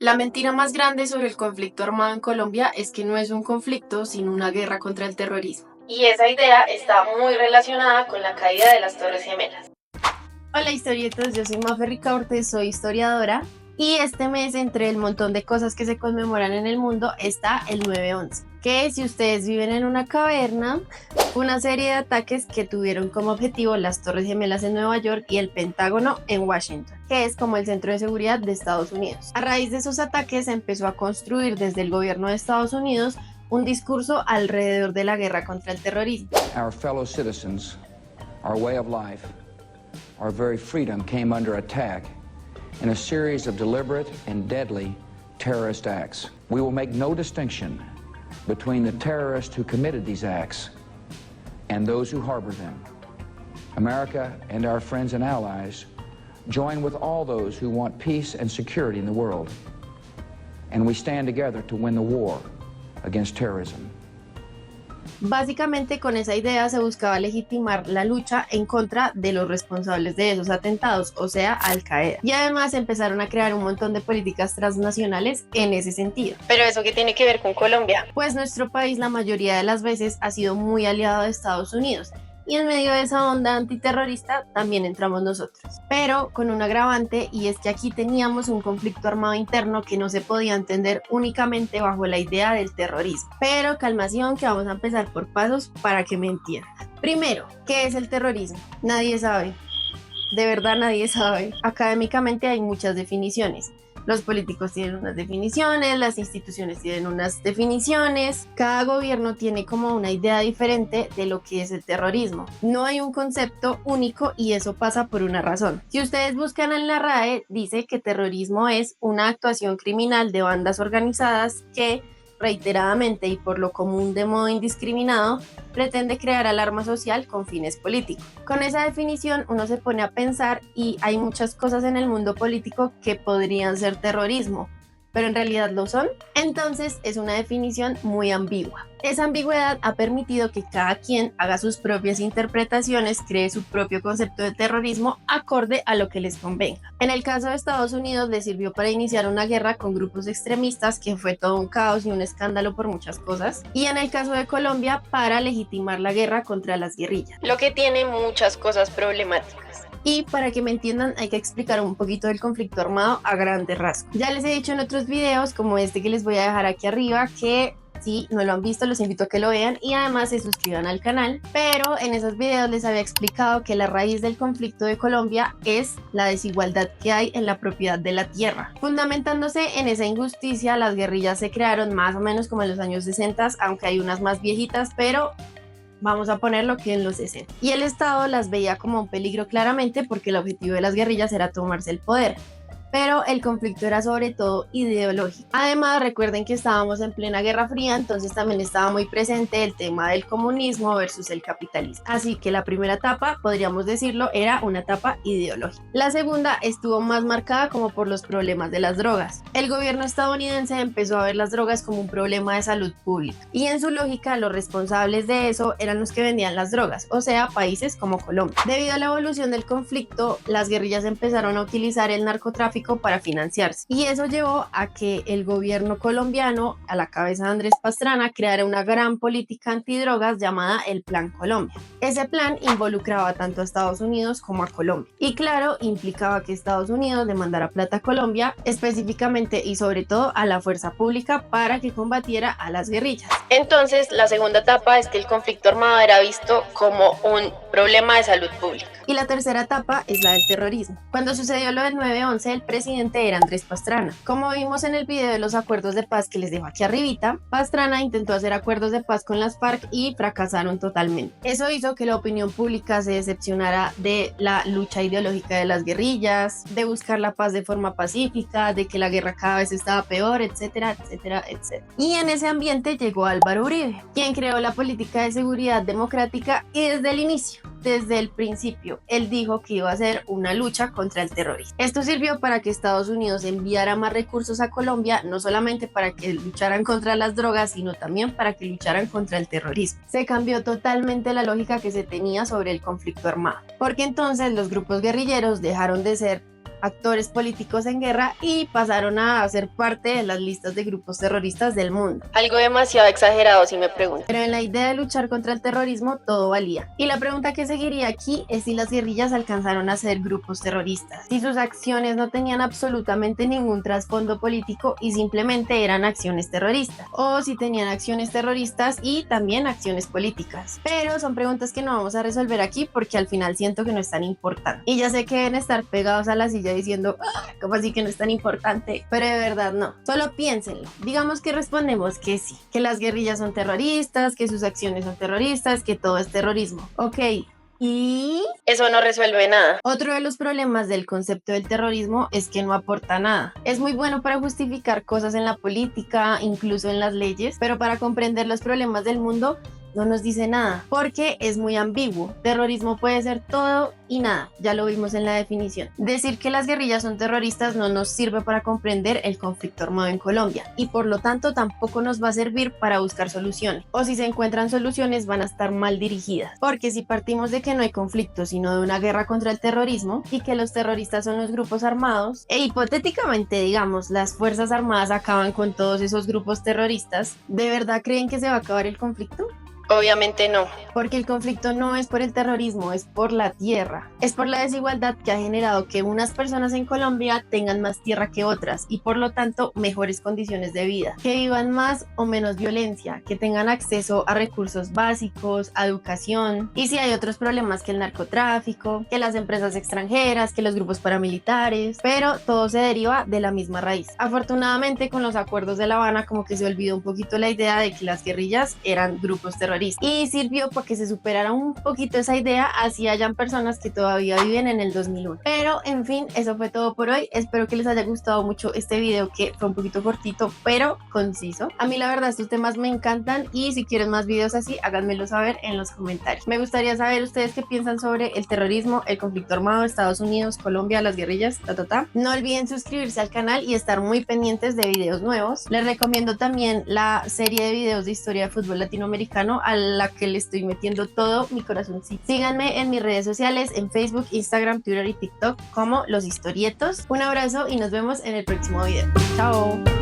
La mentira más grande sobre el conflicto armado en Colombia es que no es un conflicto, sino una guerra contra el terrorismo. Y esa idea está muy relacionada con la caída de las Torres Gemelas. Hola historietos, yo soy Mafe Ricaurte, soy historiadora y este mes entre el montón de cosas que se conmemoran en el mundo está el 9/11, que si ustedes viven en una caverna, fue una serie de ataques que tuvieron como objetivo las Torres Gemelas en Nueva York y el Pentágono en Washington, que es como el centro de seguridad de Estados Unidos. A raíz de esos ataques se empezó a construir desde el gobierno de Estados Unidos un discurso alrededor de la guerra contra el terrorismo. Our fellow citizens, our way of life, our very freedom came under attack in a series of deliberate and deadly terrorist acts. We will make no distinction between the terrorists who committed these acts and those who harbor them. America and our friends and allies join with all those who want peace and security in the world, and we stand together to win the war against terrorism. Básicamente con esa idea se buscaba legitimar la lucha en contra de los responsables de esos atentados, o sea, Al Qaeda. Y además empezaron a crear un montón de políticas transnacionales en ese sentido. ¿Pero eso qué tiene que ver con Colombia? Pues nuestro país la mayoría de las veces ha sido muy aliado de Estados Unidos. Y en medio de esa onda antiterrorista también entramos nosotros, pero con un agravante, y es que aquí teníamos un conflicto armado interno que no se podía entender únicamente bajo la idea del terrorismo. Pero calmación, que vamos a empezar por pasos para que me entiendan. Primero, ¿qué es el terrorismo? Nadie sabe. De verdad nadie sabe. Académicamente hay muchas definiciones. Los políticos tienen unas definiciones, las instituciones tienen unas definiciones, cada gobierno tiene como una idea diferente de lo que es el terrorismo. No hay un concepto único y eso pasa por una razón. Si ustedes buscan en la RAE, dice que terrorismo es una actuación criminal de bandas organizadas que reiteradamente y por lo común de modo indiscriminado, pretende crear alarma social con fines políticos. Con esa definición uno se pone a pensar y hay muchas cosas en el mundo político que podrían ser terrorismo, pero en realidad lo son. Entonces es una definición muy ambigua. Esa ambigüedad ha permitido que cada quien haga sus propias interpretaciones, cree su propio concepto de terrorismo acorde a lo que les convenga. En el caso de Estados Unidos le sirvió para iniciar una guerra con grupos extremistas que fue todo un caos y un escándalo por muchas cosas. Y en el caso de Colombia para legitimar la guerra contra las guerrillas, lo que tiene muchas cosas problemáticas. Y para que me entiendan hay que explicar un poquito del conflicto armado a grandes rasgos. Ya les he dicho en otros videos como este que les voy a dejar aquí arriba que si no lo han visto los invito a que lo vean y además se suscriban al canal, pero en esos videos les había explicado que la raíz del conflicto de Colombia es la desigualdad que hay en la propiedad de la tierra. Fundamentándose en esa injusticia, las guerrillas se crearon más o menos como en los años 60, aunque hay unas más viejitas, pero vamos a ponerlo que en los 60. Y el Estado las veía como un peligro claramente porque el objetivo de las guerrillas era tomarse el poder. Pero el conflicto era sobre todo ideológico. Además, recuerden que estábamos en plena Guerra Fría, entonces también estaba muy presente el tema del comunismo versus el capitalismo. Así que la primera etapa, podríamos decirlo, era una etapa ideológica. La segunda estuvo más marcada como por los problemas de las drogas. El gobierno estadounidense empezó a ver las drogas como un problema de salud pública. Y en su lógica, los responsables de eso eran los que vendían las drogas, o sea, países como Colombia. Debido a la evolución del conflicto, las guerrillas empezaron a utilizar el narcotráfico para financiarse y eso llevó a que el gobierno colombiano a la cabeza de Andrés Pastrana creara una gran política antidrogas llamada el Plan Colombia. Ese plan involucraba tanto a Estados Unidos como a Colombia y claro, implicaba que Estados Unidos le mandara plata a Colombia específicamente y sobre todo a la fuerza pública para que combatiera a las guerrillas. Entonces la segunda etapa es que el conflicto armado era visto como un problema de salud pública. Y la tercera etapa es la del terrorismo. Cuando sucedió lo del 9/11, el presidente era Andrés Pastrana. Como vimos en el video de los acuerdos de paz que les dejo aquí arribita, Pastrana intentó hacer acuerdos de paz con las FARC y fracasaron totalmente. Eso hizo que la opinión pública se decepcionara de la lucha ideológica de las guerrillas, de buscar la paz de forma pacífica, de que la guerra cada vez estaba peor, etcétera, etcétera, etcétera. Y en ese ambiente llegó Álvaro Uribe, quien creó la política de seguridad democrática y desde el inicio, desde el principio, él dijo que iba a ser una lucha contra el terrorismo. Esto sirvió para que Estados Unidos enviara más recursos a Colombia, no solamente para que lucharan contra las drogas, sino también para que lucharan contra el terrorismo. Se cambió totalmente la lógica que se tenía sobre el conflicto armado, porque entonces los grupos guerrilleros dejaron de ser actores políticos en guerra y pasaron a ser parte de las listas de grupos terroristas del mundo. Algo demasiado exagerado si me preguntan. Pero en la idea de luchar contra el terrorismo todo valía. Y la pregunta que seguiría aquí es si las guerrillas alcanzaron a ser grupos terroristas, si sus acciones no tenían absolutamente ningún trasfondo político y simplemente eran acciones terroristas, o si tenían acciones terroristas y también acciones políticas. Pero son preguntas que no vamos a resolver aquí porque al final siento que no es tan importante. Y ya sé que deben estar pegados a la silla diciendo, ¿cómo así que no es tan importante? Pero de verdad no, solo piénsenlo. Digamos que respondemos que sí, que las guerrillas son terroristas, que sus acciones son terroristas, que todo es terrorismo. Ok. Y eso no resuelve nada. Otro de los problemas del concepto del terrorismo es que no aporta nada. Es muy bueno para justificar cosas en la política, incluso en las leyes, pero para comprender los problemas del mundo no nos dice nada, porque es muy ambiguo. Terrorismo puede ser todo y nada, ya lo vimos en la definición. Decir que las guerrillas son terroristas no nos sirve para comprender el conflicto armado en Colombia y por lo tanto tampoco nos va a servir para buscar soluciones, o si se encuentran soluciones van a estar mal dirigidas, porque si partimos de que no hay conflicto sino de una guerra contra el terrorismo y que los terroristas son los grupos armados e hipotéticamente digamos las fuerzas armadas acaban con todos esos grupos terroristas, ¿de verdad creen que se va a acabar el conflicto? Obviamente no, porque el conflicto no es por el terrorismo, es por la tierra, es por la desigualdad que ha generado que unas personas en Colombia tengan más tierra que otras y por lo tanto mejores condiciones de vida, que vivan más o menos violencia, que tengan acceso a recursos básicos, a educación, y si hay otros problemas que el narcotráfico, que las empresas extranjeras, que los grupos paramilitares, pero todo se deriva de la misma raíz. Afortunadamente con los acuerdos de La Habana como que se olvidó un poquito la idea de que las guerrillas eran grupos terroristas y sirvió para que se superara un poquito esa idea, así hayan personas que todavía viven en el 2001. Pero en fin, eso fue todo por hoy. Espero que les haya gustado mucho este video, que fue un poquito cortito pero conciso. A mí la verdad estos temas me encantan y si quieren más videos así háganmelo saber en los comentarios. Me gustaría saber ustedes qué piensan sobre el terrorismo, el conflicto armado, Estados Unidos, Colombia, las guerrillas, No olviden suscribirse al canal y estar muy pendientes de videos nuevos. Les recomiendo también la serie de videos de historia de fútbol latinoamericano a la que le estoy metiendo todo mi corazoncito. Síganme en mis redes sociales, en Facebook, Instagram, Twitter y TikTok como Los Historietos. Un abrazo y nos vemos en el próximo video. Chao.